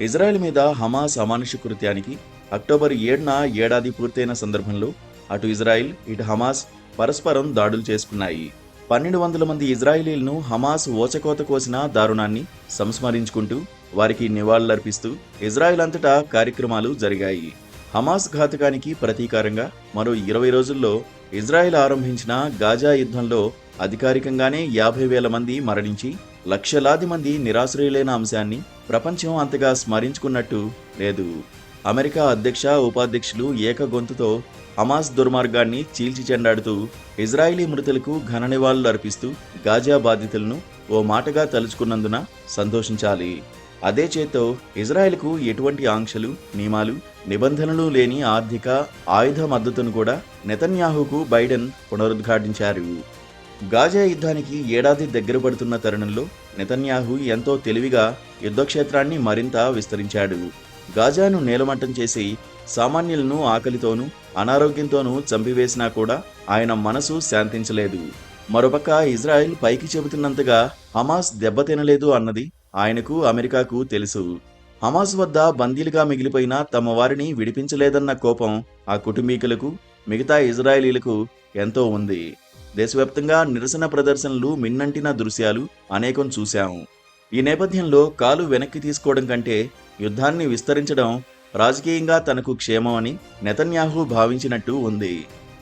Israel మీద Hamas అమానుష కృత్యానికి October 7న ఏడాది పూర్తయిన సందర్భంలో అటు ఇజ్రాయిల్ ఇటు హమాస్ పరస్పరం దాడులు చేసుకున్నాయి. 1200 మంది ఇజ్రాయిలీలను హమాస్ ఊచకోత కోసిన దారుణాన్ని సంస్మరించుకుంటూ వారికి నివాళులర్పిస్తూ ఇజ్రాయిల్ అంతటా కార్యక్రమాలు జరిగాయి. హమాస్ ఘాతకానికి ప్రతీకారంగా మరో 20 రోజుల్లో ఇజ్రాయిల్ ఆరంభించిన గాజా యుద్ధంలో అధికారికంగానే 50,000 మంది మరణించి లక్షలాది మంది నిరాశ్రయులైన అంశాన్ని ప్రపంచం అంతగా స్మరించుకున్నట్టు లేదు. అమెరికా అధ్యక్ష ఉపాధ్యక్షులు ఏకగొంతుతో హమాస్ దుర్మార్గాన్ని చీల్చి చెండాడుతూ ఇజ్రాయిలీ మృతులకు ఘన నివాళులు అర్పిస్తూ గాజా బాధితులను ఓ మాటగా తలుచుకున్నందున సంతోషించాలి. అదే చేత్తో ఇజ్రాయెల్కు ఎటువంటి ఆంక్షలు, నియమాలు, నిబంధనలు లేని ఆర్థిక, ఆయుధ మద్దతును కూడా నెతన్యాహుకు బైడెన్ పునరుద్ఘాటించారు. గాజా యుద్ధానికి ఏడాది దగ్గర పడుతున్న తరుణంలో నెతన్యాహు ఎంతో తెలివిగా యుద్ధక్షేత్రాన్ని మరింత విస్తరించాడు. గాజాను నేలమట్టం చేసి సామాన్యులను ఆకలితోనూ అనారోగ్యంతోనూ చంపివేసినా కూడా ఆయన మనసు శాంతించలేదు. మరోపక్క ఇజ్రాయెల్ పైకి చెబుతున్నంతగా హమాస్ దెబ్బతినలేదు అన్నది ఆయనకు, అమెరికాకు తెలుసు. హమాస్ వద్ద బందీలుగా మిగిలిపోయిన తమ వారిని విడిపించలేదన్న కోపం ఆ కుటుంబీకులకు, మిగతా ఇజ్రాయేలీలకు ఎంతో ఉంది. దేశవ్యాప్తంగా నిరసన ప్రదర్శనలు మిన్నంటిన దృశ్యాలు అనేకం చూశాం. ఈ నేపథ్యంలో కాలు వెనక్కి తీసుకోవడం కంటే యుద్ధాన్ని విస్తరించడం రాజకీయంగా తనకు క్షేమం అని నెతన్యాహు భావించినట్టు ఉంది.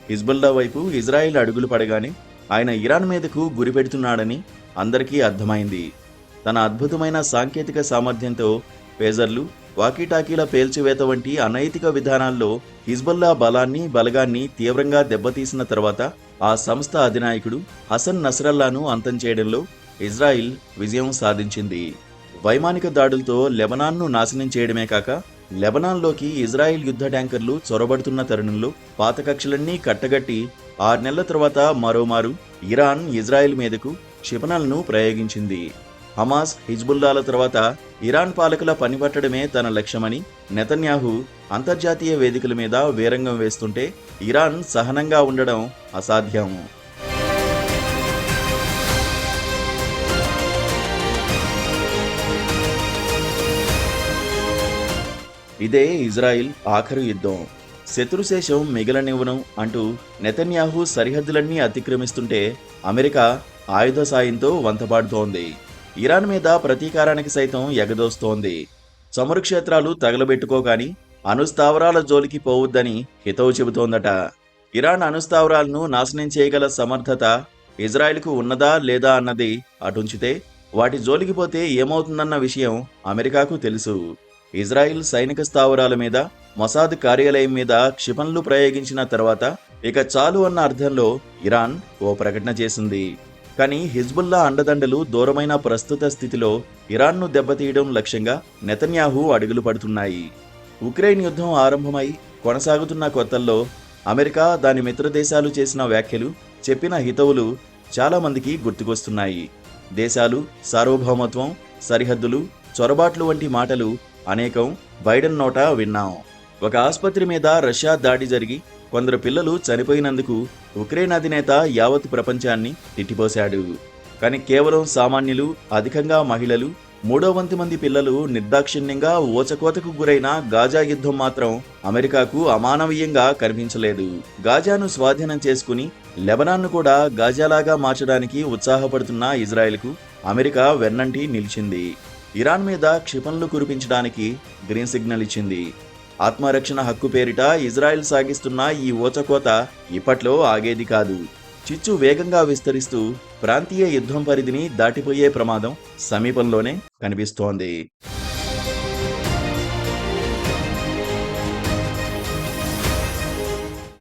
హిజ్బుల్లా వైపు ఇజ్రాయెల్ అడుగులు పడగానే ఆయన ఇరాన్ మీదకు గురిపెడుతున్నాడని అందరికీ అర్థమైంది. తన అద్భుతమైన సాంకేతిక సామర్థ్యంతో పేజర్లు, వాకీటాకీల పేల్చివేత వంటి అనైతిక విధానాల్లో హిజ్బుల్లా బలగాన్ని తీవ్రంగా దెబ్బతీసిన తర్వాత ఆ సంస్థ అధినాయకుడు హసన్ నస్రల్లాను అంతం చేయడంలో ఇజ్రాయిల్ విజయం సాధించింది. వైమానిక దాడులతో లెబనాన్ను నాశనం చేయడమే కాక లెబనాన్లోకి ఇజ్రాయిల్ యుద్ధ ట్యాంకర్లు చొరబడుతున్న తరుణంలో పాత కక్షలన్నీ కట్టగట్టి 6 నెలల తర్వాత మరోమారు ఇరాన్ ఇజ్రాయిల్ మీదకు క్షిపణులను ప్రయోగించింది. హమాస్, హిజ్బుల్లాల తర్వాత ఇరాన్ పాలకుల పనిపట్టడమే తన లక్ష్యమని నెతన్యాహు అంతర్జాతీయ వేదికల మీద వీరంగం వేస్తుంటే ఇరాన్ సహనంగా ఉండడం అసాధ్యం. ఇదే ఇజ్రాయిల్ ఆఖరు యుద్ధం. శత్రుశేషం మిగలనివ్వను అంటూ నెతన్యాహు సరిహద్దులన్నీ అతిక్రమిస్తుంటే అమెరికా ఆయుధ సాయంతో వంతపాడుతోంది. ఇరాన్ మీద ప్రతీకారానికి సైతం ఎగదోస్తోంది. చమురు క్షేత్రాలు తగలబెట్టుకోగాని అణుస్థావరాల జోలికి పోవద్దని హితవు చెబుతోందట. ఇరాన్ అణుస్థావరాలను నాశనం చేయగల సమర్థత ఇజ్రాయెల్కు ఉన్నదా లేదా అన్నది అటుంచితే వాటి జోలికి పోతే ఏమవుతుందన్న విషయం అమెరికాకు తెలుసు. ఇజ్రాయిల్ సైనిక స్థావరాల మీద, మొసాద్ కార్యాలయం మీద క్షిపణులు ప్రయోగించిన తర్వాత ఇక చాలు అన్న అర్థంలో ఇరాన్ ఓ ప్రకటన చేసింది. కానీ హిజ్బుల్లా అండదండలు దూరమైన ప్రస్తుత స్థితిలో ఇరాన్ను దెబ్బతీయడం లక్ష్యంగా నెతన్యాహు అడుగులు పడుతున్నాయి. ఉక్రెయిన్ యుద్ధం ఆరంభమై కొనసాగుతున్న కొత్తల్లో అమెరికా, దాని మిత్రదేశాలు చేసిన వ్యాఖ్యలు, చెప్పిన హితవులు చాలామందికి గుర్తుకొస్తున్నాయి. దేశాలు, సార్వభౌమత్వం, సరిహద్దులు, చొరబాట్లు వంటి మాటలు అనేకం బైడెన్ నోట విన్నాం. ఒక ఆసుపత్రి మీద రష్యా దాడి జరిగి కొందరు పిల్లలు చనిపోయినందుకు ఉక్రెయిన్ అధినేత యావత్ ప్రపంచాన్ని తిట్టిపోశాడు. కానీ కేవలం సామాన్యులు, అధికంగా మహిళలు, 3/4 మంది పిల్లలు నిర్దాక్షిణ్యంగా ఊచకోతకు గురైన గాజా యుద్ధం మాత్రం అమెరికాకు అమానవీయంగా కనిపించలేదు. గాజాను స్వాధీనం చేసుకుని లెబనాన్ను కూడా గాజాలాగా మార్చడానికి ఉత్సాహపడుతున్న ఇజ్రాయెల్కు అమెరికా వెన్నంటి నిలిచింది. ఇరాన్ మీద క్షిపణులు కురిపించడానికి గ్రీన్ సిగ్నల్ ఇచ్చింది. ఆత్మరక్షణ హక్కు పేరిట ఇజ్రాయెల్ సాగిస్తున్న ఈ ఊచకోత ఇప్పట్లో ఆగేది కాదు. చిచ్చు వేగంగా విస్తరిస్తూ ప్రాంతీయ యుద్ధం పరిధిని దాటిపోయే ప్రమాదం సమీపంలోనే కనిపిస్తోంది.